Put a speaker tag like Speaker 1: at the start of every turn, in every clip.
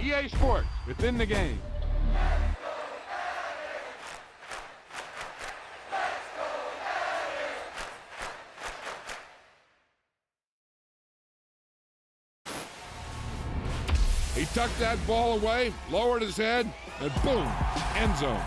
Speaker 1: EA Sports. It's in the game. He tucked that ball away, lowered his head, and boom, end zone.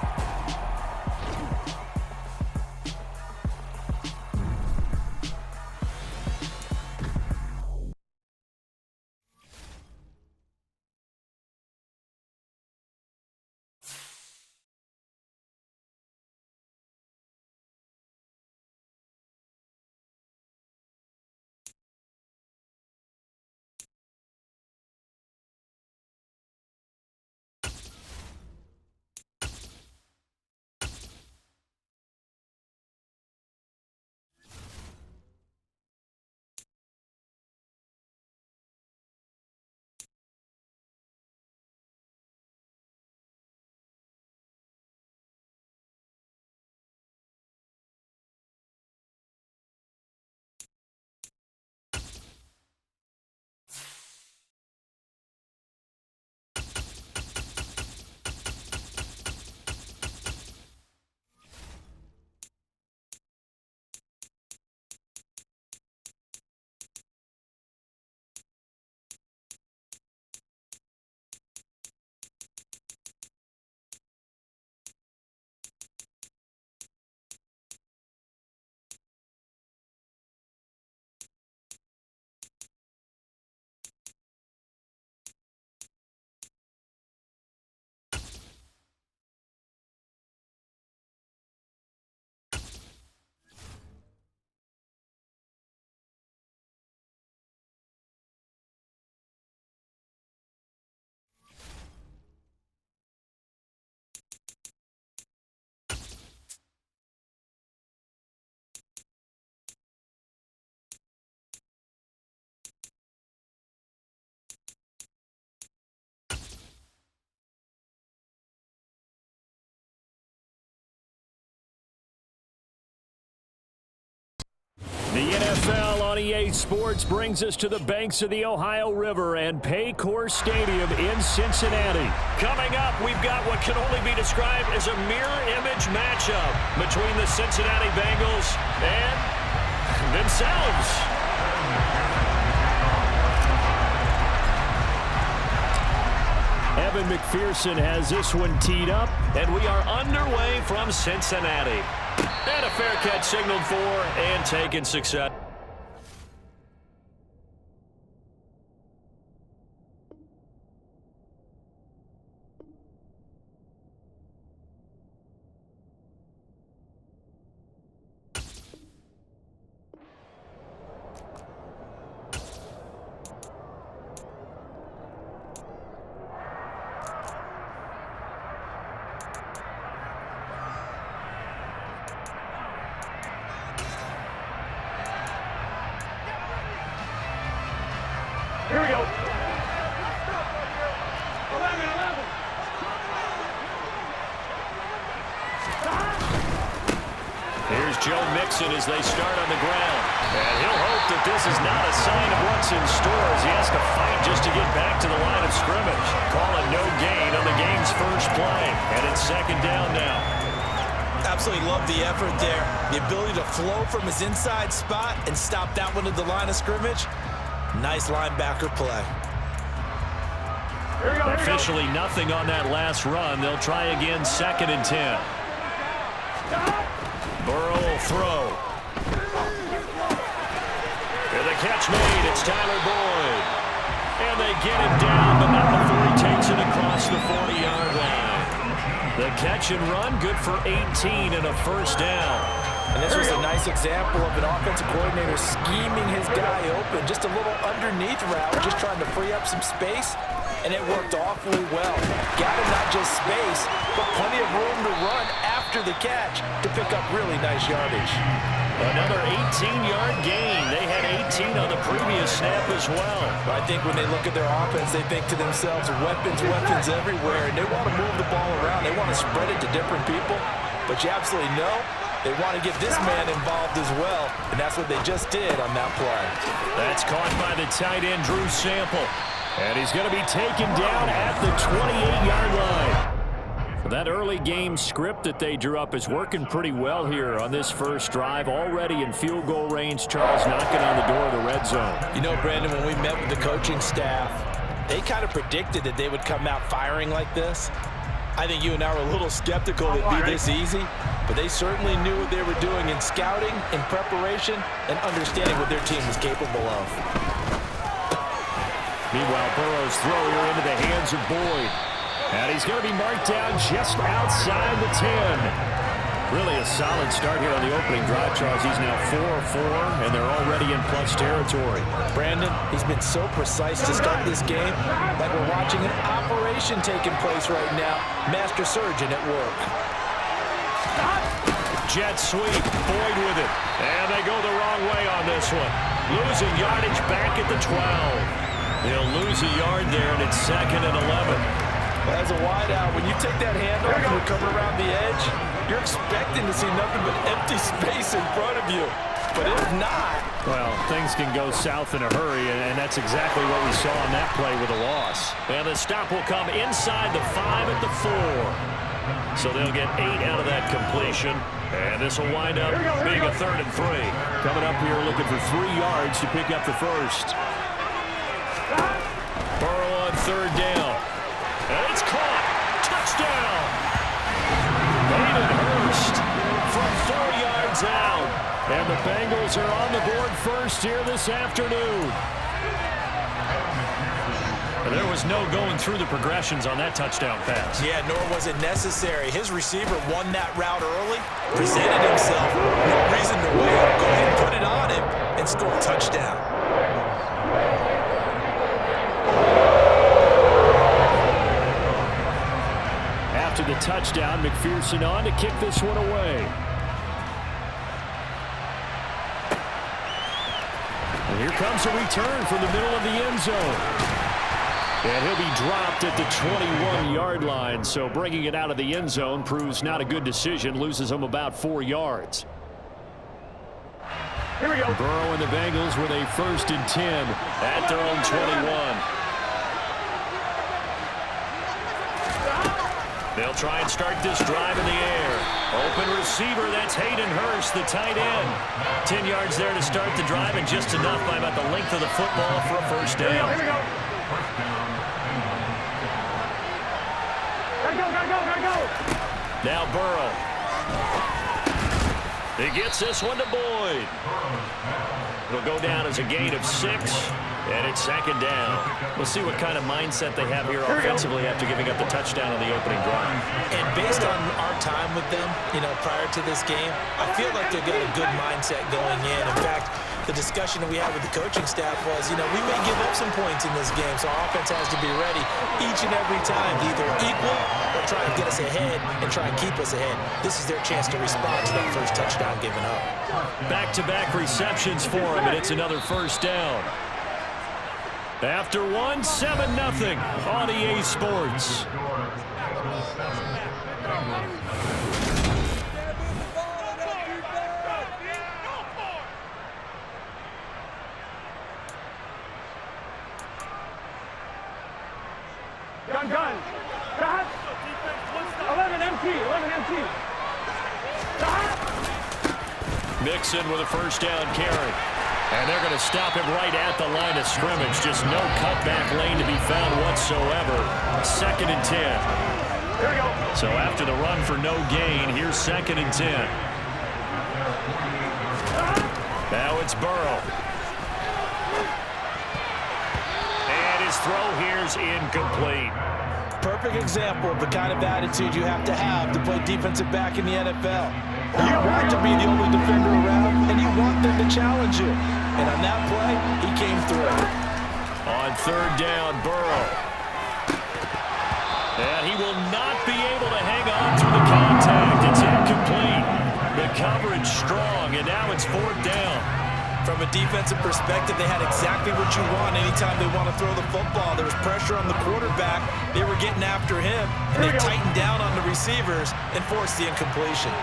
Speaker 2: The NFL on EA Sports brings us to the banks of the Ohio River and Paycor Stadium in Cincinnati. Coming up, we've got what can only be described as a mirror image matchup between the Cincinnati Bengals and themselves. Evan McPherson has this one teed up, and we are underway from Cincinnati. And a fair catch signaled for and taken success.
Speaker 3: Here we go.
Speaker 2: Here's Joe Mixon as they start on the ground. And he'll hope that this is not a sign of what's in store as he has to fight just to get back to the line of scrimmage. Calling no gain on the game's first play. And it's second down now.
Speaker 4: Absolutely love the effort there. The ability to flow from his inside spot and stop that one at the line of scrimmage. Nice linebacker play.
Speaker 2: Officially nothing on that last run. They'll try again, 2nd and 10. Burrow will throw. Here the catch made. It's Tyler Boyd. And they get him down, but not before he takes it across the 40-yard line. The catch and run, good for 18 and a first down.
Speaker 4: And this was a nice example of an offensive coordinator scheming his guy open. Just a little underneath route, just trying to free up some space, and it worked awfully well. Got him not just space, but plenty of room to run after the catch to pick up really nice yardage.
Speaker 2: Another 18-yard gain. They had 18 on the previous snap as well.
Speaker 4: I think when they look at their offense, they think to themselves, weapons, weapons everywhere, and they want to move the ball around. They want to spread it to different people, but you absolutely know they want to get this man involved as well, and that's what they just did on that play.
Speaker 2: That's caught by the tight end, Drew Sample. And he's going to be taken down at the 28-yard line. That early game script that they drew up is working pretty well here on this first drive. Already in field goal range, Charles knocking on the door of the red zone.
Speaker 4: You know, Brandon, when we met with the coaching staff, they kind of predicted that they would come out firing like this. I think you and I were a little skeptical it'd be this easy, but they certainly knew what they were doing in scouting, in preparation, and understanding what their team was capable of.
Speaker 2: Meanwhile, Burrow's throw here into the hands of Boyd. And he's going to be marked down just outside the 10. Really a solid start here on the opening drive, Charles. He's now 4-4, and they're already in plus territory.
Speaker 4: Brandon, he's been so precise to start this game, like we're watching an operation taking place right now. Master surgeon at work.
Speaker 2: Jet sweep, Boyd with it. And they go the wrong way on this one. Losing yardage back at the 12. They'll lose a yard there, and it's 2nd and 11.
Speaker 4: As a wideout, when you take that handoff and you're coming around the edge, you're expecting to see nothing but empty space in front of you. But if not...
Speaker 2: Well, things can go south in a hurry, and that's exactly what we saw on that play with a loss. And the stop will come inside the 5 at the 4. So they'll get 8 out of that completion. And this will wind up being a 3rd and 3. Coming up here looking for 3 yards to pick up the first. Burrow on 3rd down. And it's caught. Touchdown. Hayden Hurst from 4 yards out. And the Bengals are on the board first here this afternoon. There was no going through the progressions on that touchdown pass.
Speaker 4: Yeah, nor was it necessary. His receiver won that route early, presented himself. No reason to wait. Go ahead and put it on him and score a touchdown.
Speaker 2: After the touchdown, McPherson on to kick this one away. And here comes a return from the middle of the end zone. And he'll be dropped at the 21-yard line, so bringing it out of the end zone proves not a good decision, loses him about 4 yards.
Speaker 3: Here we go.
Speaker 2: Burrow and the Bengals with a 1st and 10 at their own 21. They'll try and start this drive in the air. Open receiver, that's Hayden Hurst, the tight end. 10 yards there to start the drive, and just enough by about the length of the football for a 1st down.
Speaker 3: Here we go. Gotta go.
Speaker 2: Now Burrow. He gets this one to Boyd. It'll go down as a gain of 6. And it's 2nd down. We'll see what kind of mindset they have here offensively after giving up the touchdown on the opening drive.
Speaker 4: And based on our time with them, prior to this game, I feel like they've got a good mindset going in. In fact, the discussion that we had with the coaching staff was, we may give up some points in this game, so our offense has to be ready each and every time to either equal or try and get us ahead and try and keep us ahead. This is their chance to respond to that first touchdown given up.
Speaker 2: Back-to-back receptions for him, and it's another 1st down. After 1, 7-0 on EA Sports.
Speaker 3: Gun. Stop. 11 empty. Stop.
Speaker 2: Mixon with a 1st down carry. And they're going to stop him right at the line of scrimmage. Just no cutback lane to be found whatsoever. 2nd and 10.
Speaker 3: Here we go.
Speaker 2: So after the run for no gain, here's 2nd and 10. Now it's Burrow. And his throw here's incomplete.
Speaker 4: Perfect example of the kind of attitude you have to play defensive back in the NFL. You want to be the only defender around, and you want them to challenge you. And on that play, he came through.
Speaker 2: On 3rd down, Burrow. And he will not be able to hang on through the contact. It's incomplete. The coverage strong, and now it's 4th down.
Speaker 4: From a defensive perspective, they had exactly what you want anytime they want to throw the football. There was pressure on the quarterback. They were getting after him, and they tightened down on the receivers and forced the incompletion.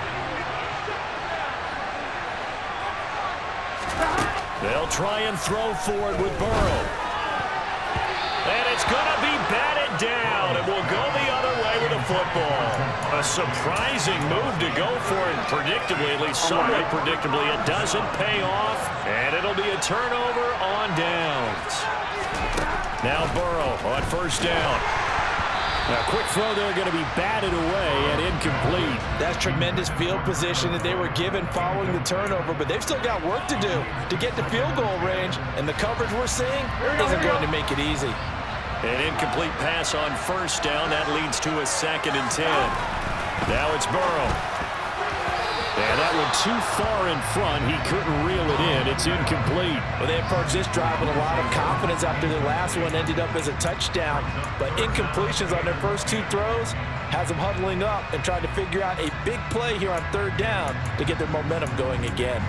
Speaker 2: They'll try and throw for it with Burrow. And it's going to be batted down, and we'll go the other way with the football. A surprising move to go for it, predictably, at least somewhat predictably. It doesn't pay off, and it'll be a turnover on downs. Now Burrow on first down. A quick throw there, going to be batted away and incomplete.
Speaker 4: That's tremendous field position that they were given following the turnover, but they've still got work to do to get to field goal range, and the coverage we're seeing isn't going to make it easy.
Speaker 2: An incomplete pass on first down. That leads to a 2nd and 10. Now it's Burrow. And that one too far in front. He couldn't reel it in. It's incomplete.
Speaker 4: Well, they approached this drive with a lot of confidence after their last one ended up as a touchdown. But incompletions on their first 2 throws has them huddling up and trying to figure out a big play here on 3rd down to get their momentum going again.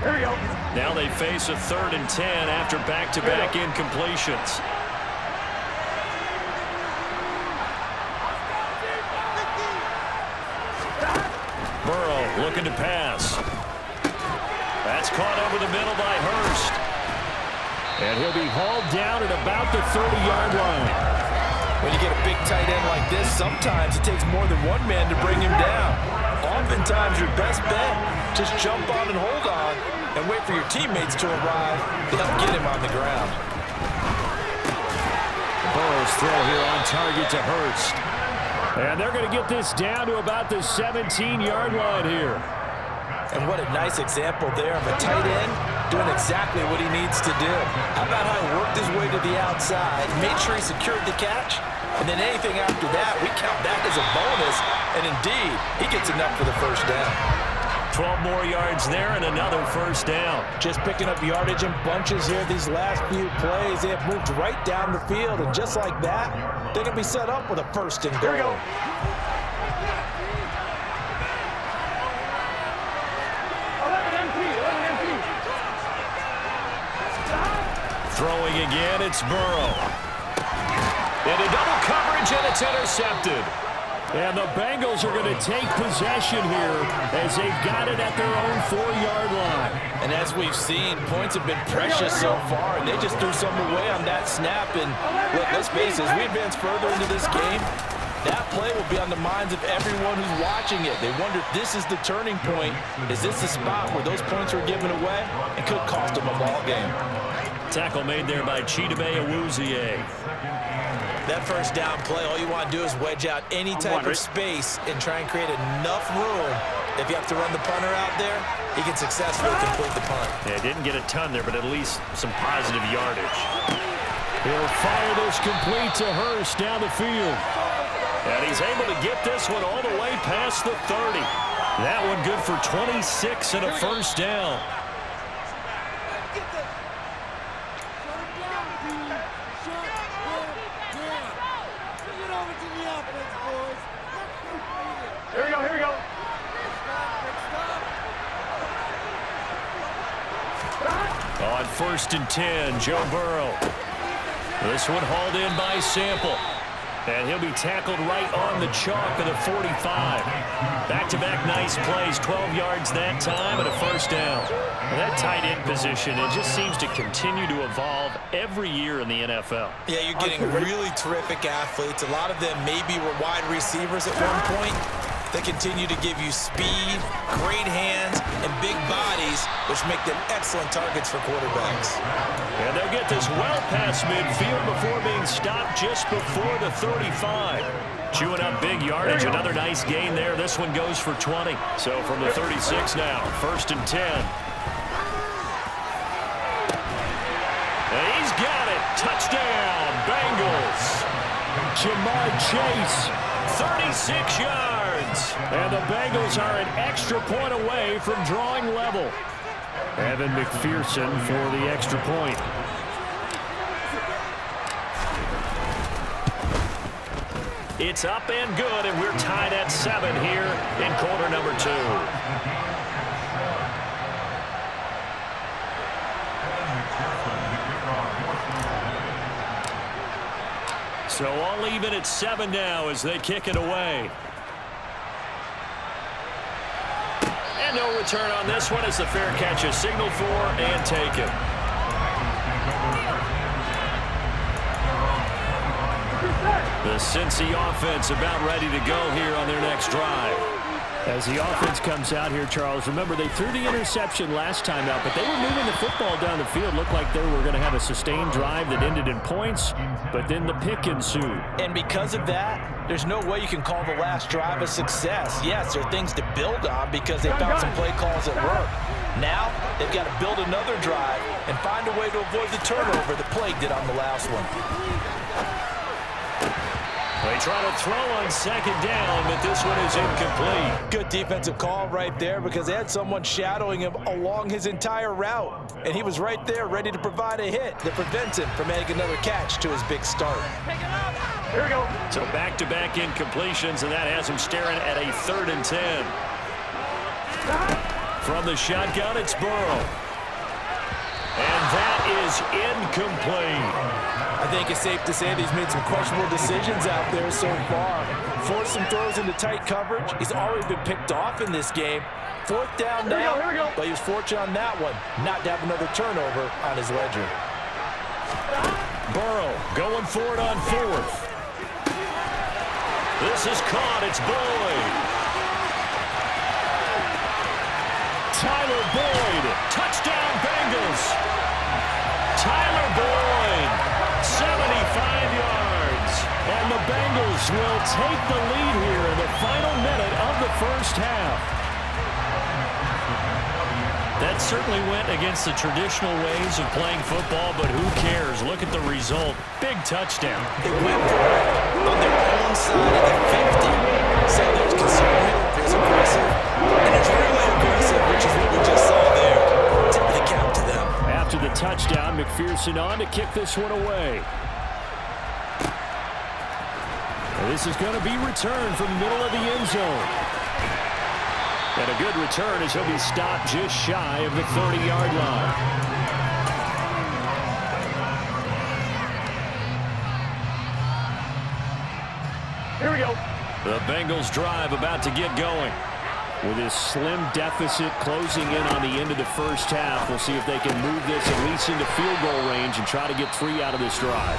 Speaker 3: Here we go.
Speaker 2: Now they face a 3rd and 10 after back-to-back incompletions. Burrow looking to pass. That's caught over the middle by Hurst. And he'll be hauled down at about the 30-yard line.
Speaker 4: When you get a big tight end like this, sometimes it takes more than one man to bring him down. Oftentimes, your best bet, just jump on and hold on and wait for your teammates to arrive to help get him on the ground.
Speaker 2: Burrow's throw here on target to Hurst. And they're going to get this down to about the 17-yard line here.
Speaker 4: And what a nice example there of a tight end doing exactly what he needs to do. How about how he worked his way to the outside, made sure he secured the catch, and then anything after that, we count that as a bonus. And indeed, he gets enough for the first down.
Speaker 2: 12 more yards there and another first down.
Speaker 4: Just picking up yardage in bunches here these last few plays. They have moved right down the field, and just like that, they can be set up with a 1st and goal.
Speaker 3: Here we go.
Speaker 2: Throwing again, it's Burrow. Into double coverage, and it's intercepted. And the Bengals are going to take possession here as they've got it at their own 4-yard line.
Speaker 4: And as we've seen, points have been precious so far, and they just threw some away on that snap. And look, let's face it, as we advance further into this game, that play will be on the minds of everyone who's watching it. They wonder if this is the turning point. Is this the spot where those points were given away and could cost them a ball game?
Speaker 2: Tackle made there by Chidobe Awuzie.
Speaker 4: That first down play, all you want to do is wedge out any type of space and try and create enough room. If you have to run the punter out there, he can successfully complete the punt.
Speaker 2: Yeah, didn't get a ton there, but at least some positive yardage. He'll fire this complete to Hurst down the field. And he's able to get this one all the way past the 30. That one good for 26 and a first down.
Speaker 3: Here we go, here we go.
Speaker 2: On 1st and 10, Joe Burrow. This one hauled in by Sample. And he'll be tackled right on the chalk of the 45. Back-to-back nice plays, 12 yards that time and a first down. And that tight end position, it just seems to continue to evolve every year in the NFL.
Speaker 4: Yeah, you're getting really terrific athletes. A lot of them maybe were wide receivers at one point. They continue to give you speed, great hands, and big bodies, which make them excellent targets for quarterbacks.
Speaker 2: And they'll get this well past midfield before being stopped just before the 35. Chewing up big yardage, another nice gain there. This one goes for 20. So from the 36 now, 1st and 10. And he's got it. Touchdown, Bengals. Jamar Chase, 36 yards. And the Bengals are an extra point away from drawing level. Evan McPherson for the extra point. It's up and good, and we're tied at 7 here in quarter number 2. So all even at 7 now as they kick it away. And no return on this one as the fair catch is signaled for and taken. The Cincy offense about ready to go here on their next drive. As the offense comes out here, Charles, remember they threw the interception last time out, but they were moving the football down the field. Looked like they were going to have a sustained drive that ended in points, but then the pick ensued.
Speaker 4: And because of that, there's no way you can call the last drive a success. Yes, there are things to build on because they found some play calls that work. Now, they've got to build another drive and find a way to avoid the turnover the Plague did on the last one.
Speaker 2: They try to throw on second down, but this one is incomplete.
Speaker 4: Good defensive call right there because they had someone shadowing him along his entire route. And he was right there ready to provide a hit that prevents him from making another catch to his big start.
Speaker 3: Here we go.
Speaker 2: So back-to-back incompletions, and that has him staring at a 3rd and 10. From the shotgun, it's Burrow. And that is incomplete.
Speaker 4: I think it's safe to say that he's made some questionable decisions out there so far. Forced some throws into tight coverage. He's already been picked off in this game. 4th down now,
Speaker 3: here we go.
Speaker 4: but he was fortunate on that one, not to have another turnover on his ledger.
Speaker 2: Burrow going for it on 4th. This is caught. It's Boyd. Tyler Boyd. Touchdown Bengals. Tyler Boyd. 75 yards. And the Bengals will take the lead here in the final minute of the first half. That certainly went against the traditional ways of playing football, but who cares? Look at the result. Big touchdown.
Speaker 4: They went for it on their own side of the 50. So there's conservative, there's aggressive, and there's really aggressive, which is what we just saw there. Tip of the cap to them.
Speaker 2: After the touchdown, McPherson on to kick this one away. And this is going to be returned from the middle of the end zone. And a good return as he'll be stopped just shy of the 30-yard line.
Speaker 3: Here we go.
Speaker 2: The Bengals drive about to get going. With his slim deficit closing in on the end of the first half, we'll see if they can move this at least into field goal range and try to get 3 out of this drive.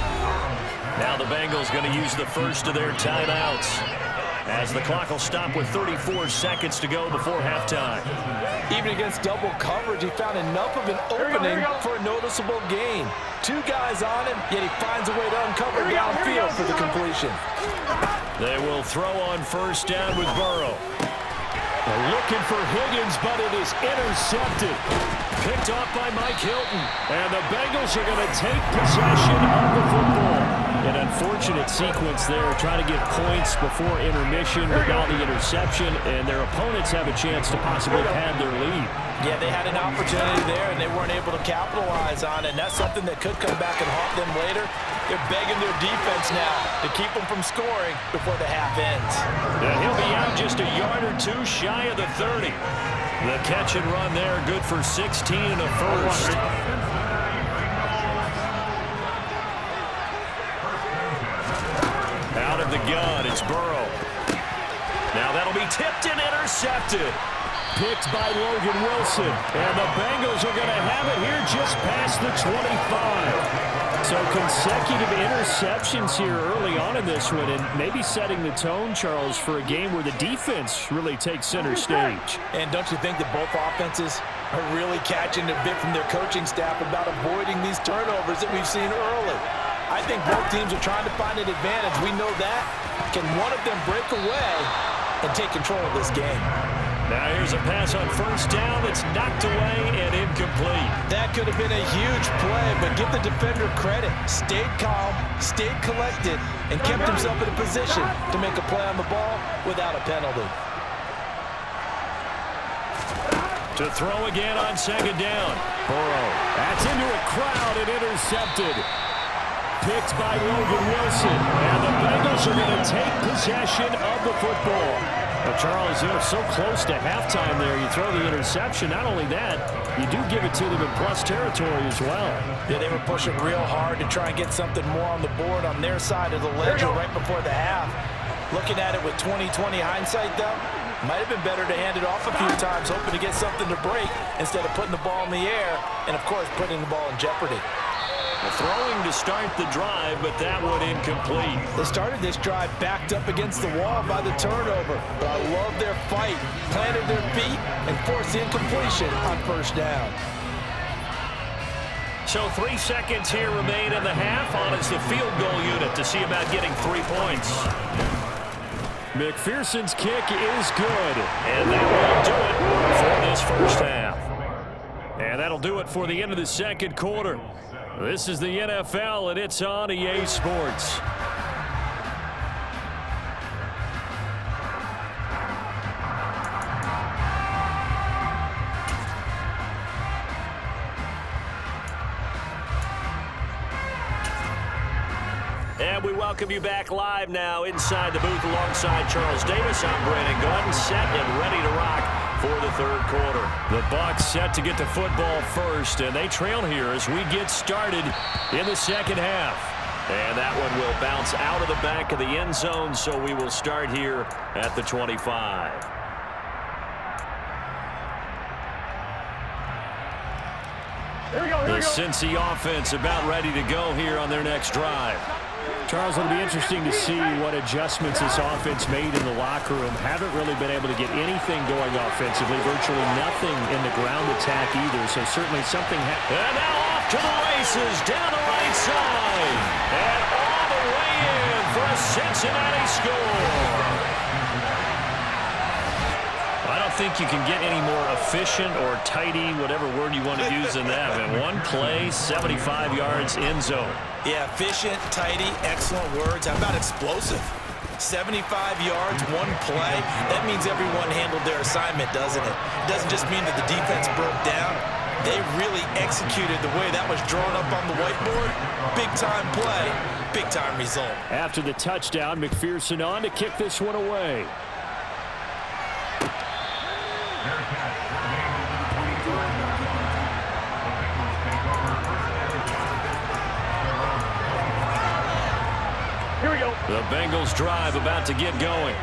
Speaker 2: Now the Bengals going to use the first of their timeouts, as the clock will stop with 34 seconds to go before halftime.
Speaker 4: Even against double coverage, he found enough of an opening for a noticeable gain. 2 guys on him, yet he finds a way to uncover downfield for the completion.
Speaker 2: They will throw on first down with Burrow. They're looking for Higgins, but it is intercepted. Picked off by Mike Hilton. And the Bengals are going to take possession of the football. An unfortunate sequence there, trying to get points before intermission without the interception, and their opponents have a chance to possibly pad their lead.
Speaker 4: Yeah, they had an opportunity there, and they weren't able to capitalize on it, and that's something that could come back and haunt them later. They're begging their defense now to keep them from scoring before the half ends.
Speaker 2: And he'll be out just a yard or 2 shy of the 30. The catch and run there, good for 16 and a first. Out of the gun, it's Burrow. Now that'll be tipped and intercepted. Picked by Logan Wilson. And the Bengals are going to have it here just past the 25. So consecutive interceptions here early on in this one, and maybe setting the tone, Charles, for a game where the defense really takes center stage.
Speaker 4: And don't you think that both offenses are really catching a bit from their coaching staff about avoiding these turnovers that we've seen early? I think both teams are trying to find an advantage. We know that. Can one of them break away and take control of this game?
Speaker 2: Now here's a pass on first down that's knocked away and incomplete.
Speaker 4: That could have been a huge play, but give the defender credit. Stayed calm, stayed collected, and kept himself in a position to make a play on the ball without a penalty.
Speaker 2: To throw again on second down. Burrow. That's into a crowd and intercepted. Picked by Logan Wilson. And the Bengals are going to take possession of the football. But Charles, they're so close to halftime there. You throw the interception. Not only that, you do give it to them in plus territory as well.
Speaker 4: Yeah, they were pushing real hard to try and get something more on the board on their side of the ledger right before the half. Looking at it with 20/20 hindsight, though, Might have been better to hand it off a few times, hoping to get something to break instead of putting the ball in the air and, of course, putting the ball in jeopardy.
Speaker 2: Throwing to start the drive, but that one incomplete.
Speaker 4: They started this drive backed up against the wall by the turnover, but I love their fight, planted their feet, and forced the incompletion on first down.
Speaker 2: So 3 seconds here remain in the half. On is the field goal unit to see about getting 3 points. McPherson's kick is good, and that will do it for this first half. And that'll do it for the end of the second quarter. This is the NFL, and it's on EA Sports. And we welcome you back live now inside the booth alongside Charles Davis. I'm Brandon Gordon, set and ready to rock for the third quarter. The Bucs set to get the football first, and they trail here as we get started in the second half. And that one will bounce out of the back of the end zone, so we will start here at the 25. The Cincy offense about ready to go here on their next drive. Charles, it'll be interesting to see what adjustments this offense made in the locker room. Haven't really been able to get anything going offensively. Virtually nothing in the ground attack either. So certainly something happened. And now off to the races down the right side. And all the way in for a Cincinnati score. I don't think you can get any more efficient or tidy, whatever word you want to use in that. And one play, 75 yards, end zone.
Speaker 4: Yeah, efficient, tidy, excellent words. How about explosive? 75 yards, one play. That means everyone handled their assignment, doesn't it? It doesn't just mean that the defense broke down. They really executed the way that was drawn up on the whiteboard. Big-time play, big-time result.
Speaker 2: After the touchdown, McPherson on to kick this one away.
Speaker 3: Here we go.
Speaker 2: The Bengals drive about to get going.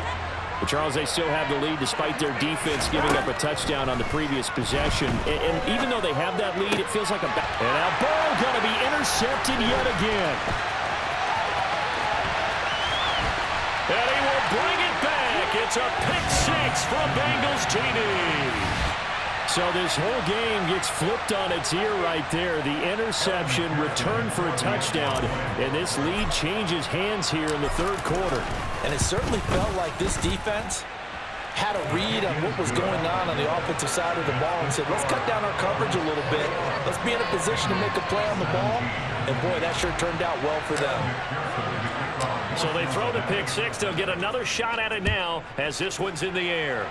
Speaker 2: But Charles, they still have the lead despite their defense giving up a touchdown on the previous possession. And even though they have that lead, it feels like a... And now ball going to be intercepted yet again. And he will bring it back. It's a pick six from Bengals TD. So this whole game gets flipped on its ear right there. The interception, return for a touchdown, and this lead changes hands here in the third quarter.
Speaker 4: And it certainly felt like this defense had a read on what was going on the offensive side of the ball and said, let's cut down our coverage a little bit. Let's be in a position to make a play on the ball. And, boy, that sure turned out well for them.
Speaker 2: So they throw the pick six. They'll get another shot at it now as this one's in the air.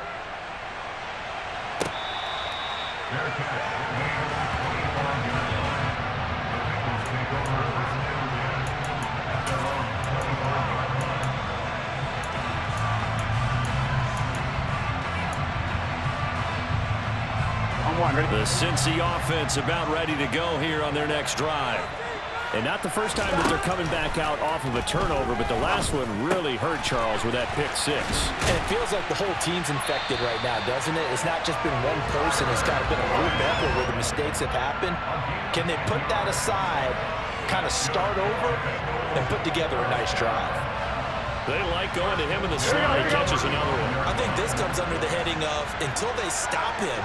Speaker 2: The Cincy offense about ready to go here on their next drive. And not the first time that they're coming back out off of a turnover, but the last one really hurt Charles with that pick six.
Speaker 4: And it feels like the whole team's infected right now, doesn't it? It's not just been one person. It's kind of been a group effort where the mistakes have happened. Can they put that aside, kind of start over, and put together a nice drive?
Speaker 2: They like going to him in the slot. He catches another one.
Speaker 4: I think this comes under the heading of, until they stop him,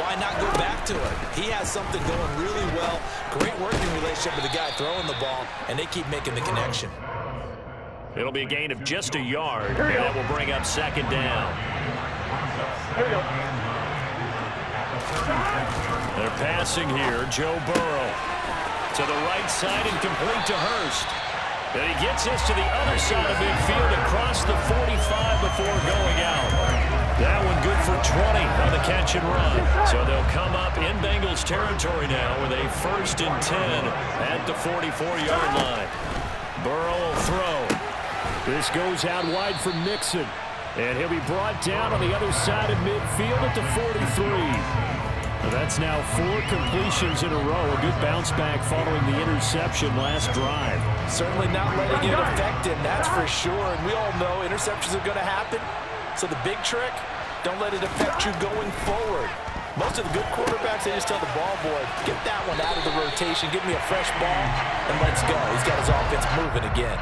Speaker 4: why not go back to it? He has something going really well. Great working relationship with the guy throwing the ball, and they keep making the connection.
Speaker 2: It'll be a gain of just a yard, and that will bring up second down.
Speaker 3: Here we go.
Speaker 2: They're passing here. Joe Burrow to the right side and complete to Hurst. And he gets this to the other side of midfield across the 45 before going out. That one good for 20 on the catch and run. So they'll come up in Bengals territory now with a 1st and 10 at the 44-yard line. Burrow will throw. This goes out wide for Mixon. And he'll be brought down on the other side of midfield at the 43. That's now 4 completions in a row. A good bounce back following the interception last drive.
Speaker 4: Certainly not letting it affect him, that's for sure. And we all know interceptions are going to happen. So the big trick, Don't let it affect you going forward. Most of the good quarterbacks, they just tell the ball boy, get that one out of the rotation, give me a fresh ball, and let's go. He's got his offense moving again.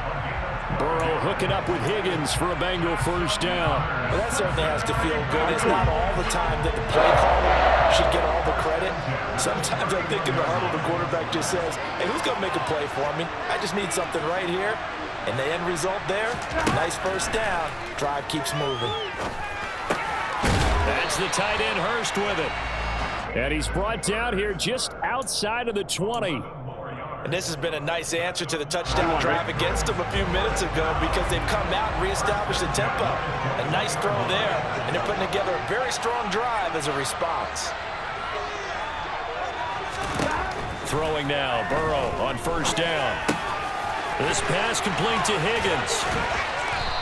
Speaker 2: Burrow hooking up with Higgins for a Bengal first down.
Speaker 4: Well, that certainly has to feel good. It's not all the time that the play caller should get all the credit. Sometimes I think in the huddle, the quarterback just says, hey, who's going to make a play for me? I just need something right here. And the end result there, nice first down. Drive keeps moving.
Speaker 2: That's the tight end Hurst with it. And he's brought down here just outside of the 20.
Speaker 4: And this has been a nice answer to the touchdown drive against them a few minutes ago because they've come out and reestablished the tempo. A nice throw there, and they're putting together a very strong drive as a response.
Speaker 2: Throwing now, Burrow on first down. This pass complete to Higgins.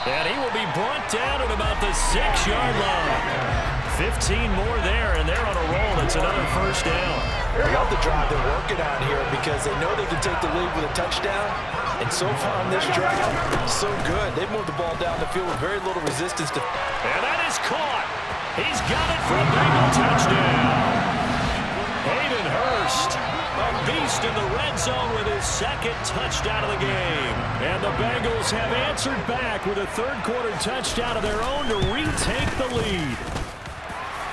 Speaker 2: And he will be brought down at about the 6-yard line. 15 more there, and they're on a roll. It's another first down.
Speaker 4: I love the drive they're working on here because they know they can take the lead with a touchdown. And so far on this drive, so good. They've moved the ball down the field with very little resistance.
Speaker 2: And that is caught. He's got it for a Bengal touchdown. Hayden Hurst, a beast in the red zone with his second touchdown of the game. And the Bengals have answered back with a third-quarter touchdown of their own to retake the lead.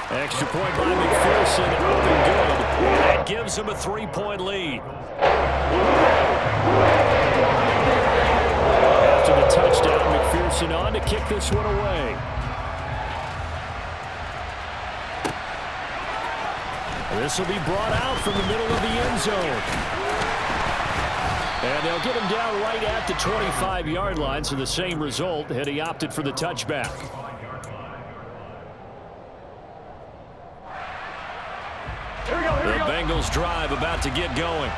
Speaker 2: Extra point by McPherson, up and good. That gives him a 3-point lead. After the touchdown, McPherson on to kick this one away. This will be brought out from the middle of the end zone. And they'll get him down right at the 25-yard line, so the same result had he opted for the touchback. The Bengals drive about to get going.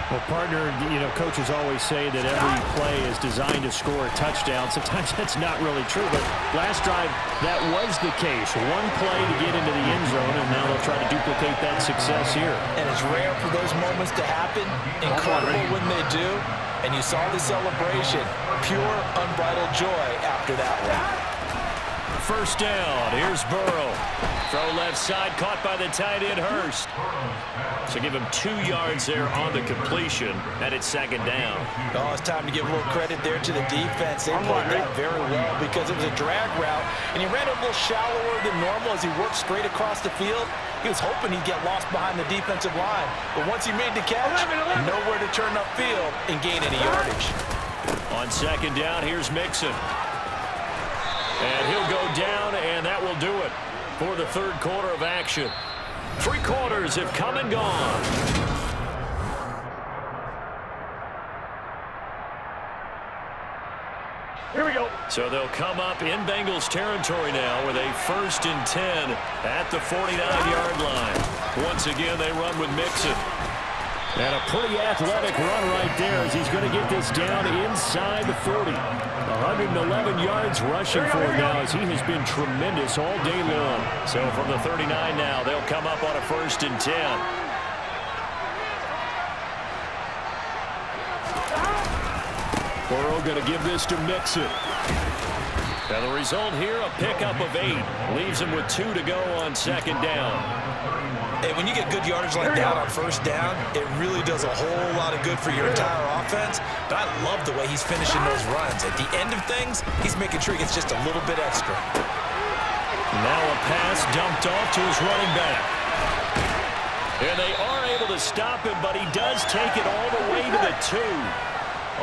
Speaker 5: Well, partner, you know, coaches always say that every play is designed to score a touchdown. Sometimes that's not really true, but last drive, that was the case. One play to get into the end zone, and now they'll try to duplicate that success here.
Speaker 4: And it's rare for those moments to happen. Incredible when they do. And you saw the celebration. Pure, unbridled joy after that one.
Speaker 2: First down. Here's Burrow. Throw left side, caught by the tight end Hurst. So give him 2 yards there on the completion, and it's second down.
Speaker 4: Oh, it's time to give a little credit there to the defense. They played that very well because it was a drag route, and he ran a little shallower than normal as he worked straight across the field. He was hoping he'd get lost behind the defensive line, but once he made the catch, nowhere to turn upfield and gain any yardage.
Speaker 2: On second down, here's Mixon. And he'll go down, and that will do it for the third quarter of action. 3 quarters have come and gone.
Speaker 3: Here we go.
Speaker 2: So they'll come up in Bengals territory now with a 1st and 10 at the 49-yard line. Once again, they run with Mixon. And a pretty athletic run right there as he's going to get this down inside the 40. 111 yards rushing for him now as he has been tremendous all day long. So from the 39 now, they'll come up on a 1st and 10. Burrow going to give this to Mixon. And the result here, a pickup of 8. Leaves him with 2 to go on second down.
Speaker 4: Hey, when you get good yardage like that on first down, it really does a whole lot of good for your entire offense. But I love the way he's finishing those runs. At the end of things, he's making sure he gets just a little bit extra.
Speaker 2: Now a pass dumped off to his running back. And they are able to stop him, but he does take it all the way to the 2.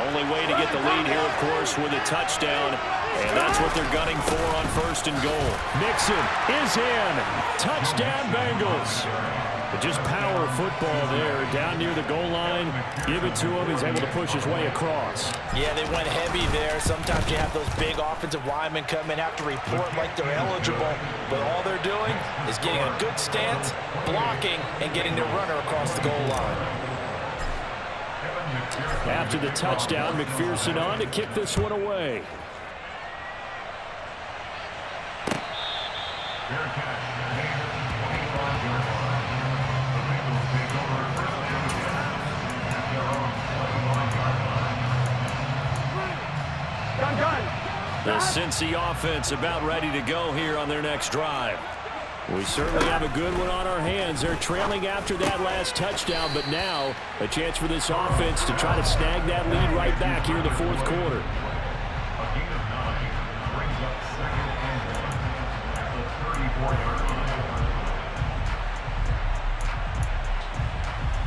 Speaker 2: Only way to get the lead here, of course, with a touchdown. And that's what they're gunning for on 1st and goal.
Speaker 5: Mixon is in. Touchdown, Bengals. But just power football there down near the goal line. Give it to him. He's able to push his way across.
Speaker 4: Yeah, they went heavy there. Sometimes you have those big offensive linemen come in, have to report like they're eligible. But all they're doing is getting a good stance, blocking, and getting their runner across the goal line.
Speaker 5: After the touchdown, McPherson on to kick this one away.
Speaker 3: Gun.
Speaker 2: The Cincy offense about ready to go here on their next drive. We certainly have a good one on our hands. They're trailing after that last touchdown, but now a chance for this offense to try to snag that lead right back here in the fourth quarter.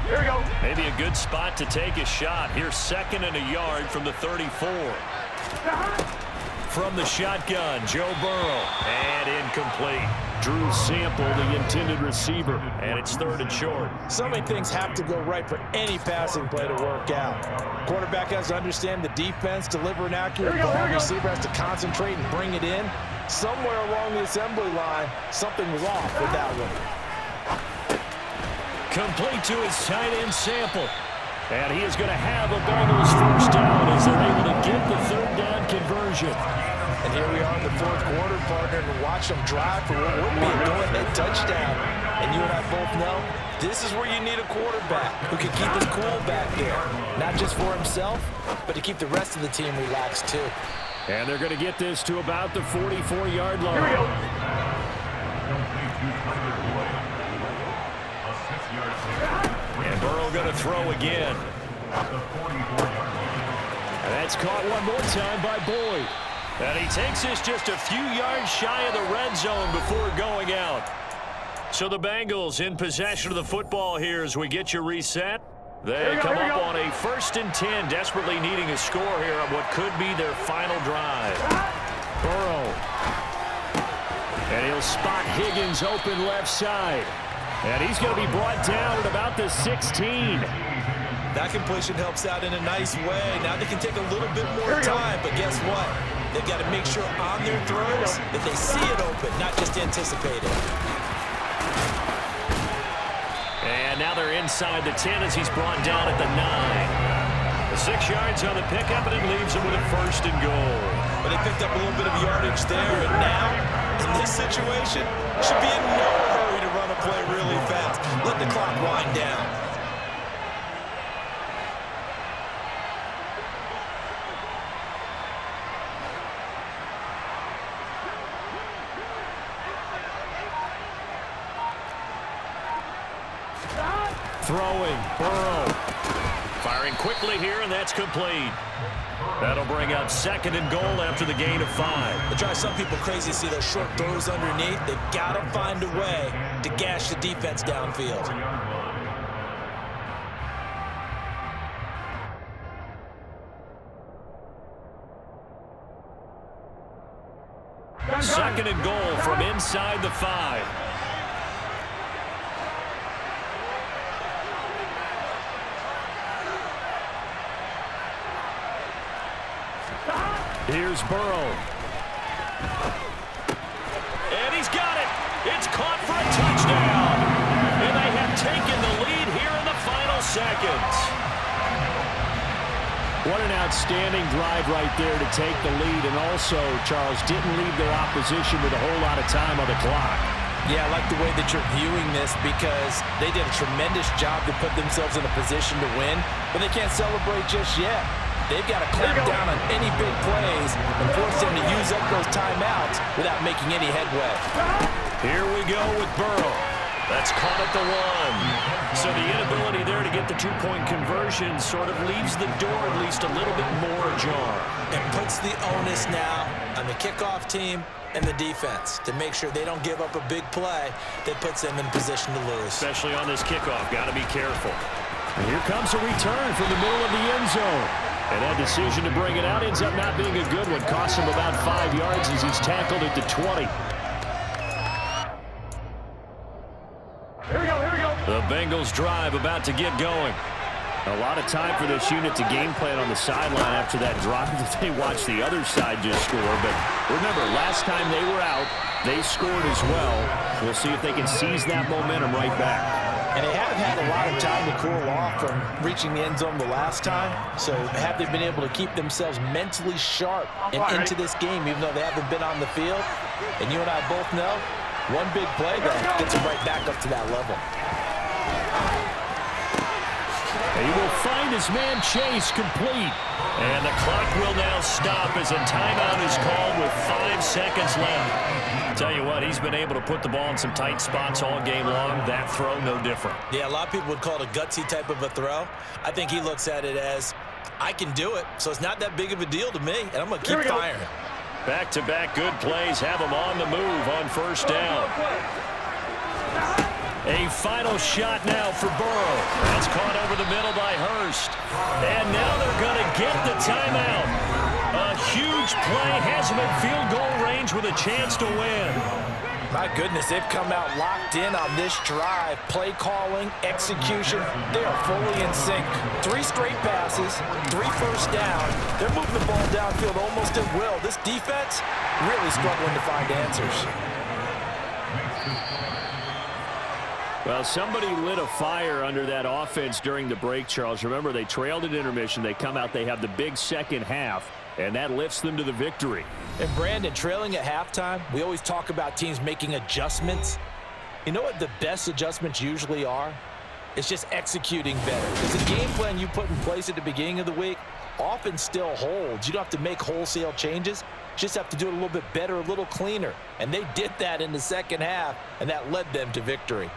Speaker 3: Here we go.
Speaker 2: Maybe a good spot to take a shot. Here's 2nd and a yard from the 34. From the shotgun, Joe Burrow. And incomplete. Drew Sample, the intended receiver. And it's 3rd and short.
Speaker 4: So many things have to go right for any passing play to work out. Quarterback has to understand the defense, deliver an accurate ball. Receiver has to concentrate and bring it in. Somewhere along the assembly line, something was off with that one.
Speaker 2: Complete to his tight end Sample. And he is going to have a Bengals first down as they're able to get the 3rd down conversion.
Speaker 4: And here we are in the 4th quarter, partner, and watch them drive for what would be a go-ahead touchdown. And you and I both know this is where you need a quarterback who can keep his cool back there. Not just for himself, but to keep the rest of the team relaxed too.
Speaker 2: And they're going to get this to about the 44-yard line.
Speaker 3: Here we go.
Speaker 2: And Burrow going to throw again. And that's caught one more time by Boyd. And he takes this just a few yards shy of the red zone before going out. So the Bengals in possession of the football here as we get you reset. They come up on a 1st and 10, desperately needing a score here on what could be their final drive. Burrow. And he'll spot Higgins open left side. And he's going to be brought down at about the 16.
Speaker 4: That completion helps out in a nice way. Now they can take a little bit more time, but guess what? They've got to make sure on their throws that they see it open, not just anticipate it.
Speaker 2: And now they're inside the 10 as he's brought down at the 9. The 6 yards on the pickup, and it leaves him with a 1st and goal.
Speaker 4: But they picked up a little bit of yardage there, and now, in this situation, should be in no hurry to run a play really fast. Let the clock wind down.
Speaker 2: Throwing, Burrow. Firing quickly here, and that's complete. That'll bring up 2nd and goal after the gain of 5.
Speaker 4: It drives some people crazy to see those short throws underneath. They've got to find a way to gash the defense downfield.
Speaker 2: Second and goal from inside the 5. Here's Burrow. And he's got it. It's caught for a touchdown. And they have taken the lead here in the final seconds.
Speaker 5: What an outstanding drive right there to take the lead. And also, Charles, didn't leave their opposition with a whole lot of time on the clock.
Speaker 4: Yeah, I like the way that you're viewing this because they did a tremendous job to put themselves in a position to win, but they can't celebrate just yet. They've got to clamp down on any big plays and force them to use up those timeouts without making any headway.
Speaker 2: Here we go with Burrow. That's caught at the 1. So the inability there to get the 2-point conversion sort of leaves the door at least a little bit more ajar.
Speaker 4: And puts the onus now on the kickoff team and the defense to make sure they don't give up a big play that puts them in position to lose.
Speaker 2: Especially on this kickoff. Got to be careful. And here comes a return from the middle of the end zone. And that decision to bring it out ends up not being a good one. Cost him about 5 yards as he's tackled at the 20.
Speaker 3: Here we go, here we go.
Speaker 2: The Bengals drive about to get going.
Speaker 5: A lot of time for this unit to game plan on the sideline after that drive that they watched the other side just score. But remember, last time they were out, they scored as well. We'll see if they can seize that momentum right back.
Speaker 4: And they haven't had a lot of time to cool off from reaching the end zone the last time. So have they been able to keep themselves mentally sharp and into this game, even though they haven't been on the field? And you and I both know, one big play that gets them right back up to that level.
Speaker 2: He will find his man Chase complete. And the clock will now stop as a timeout is called with 5 seconds left. Tell you what, he's been able to put the ball in some tight spots all game long. That throw, no different.
Speaker 4: Yeah, a lot of people would call it a gutsy type of a throw. I think he looks at it as, I can do it, so it's not that big of a deal to me, and I'm going to keep firing.
Speaker 2: Back-to-back good plays have him on the move on first down. A final shot now for Burrow. That's caught over the middle by Hurst. And now they're going to get the timeout. A huge play has him at field goal range with a chance to win.
Speaker 4: My goodness, they've come out locked in on this drive. Play calling, execution, they are fully in sync. 3 straight passes, 3 first down. They're moving the ball downfield almost at will. This defense really struggling to find answers.
Speaker 2: Well, somebody lit a fire under that offense during the break, Charles. Remember, they trailed at intermission. They come out, they have the big second half, and that lifts them to the victory.
Speaker 4: And Brandon, trailing at halftime, we always talk about teams making adjustments. You know what the best adjustments usually are? It's just executing better. Because the game plan you put in place at the beginning of the week often still holds. You don't have to make wholesale changes. You just have to do it a little bit better, a little cleaner. And they did that in the second half, and that led them to victory.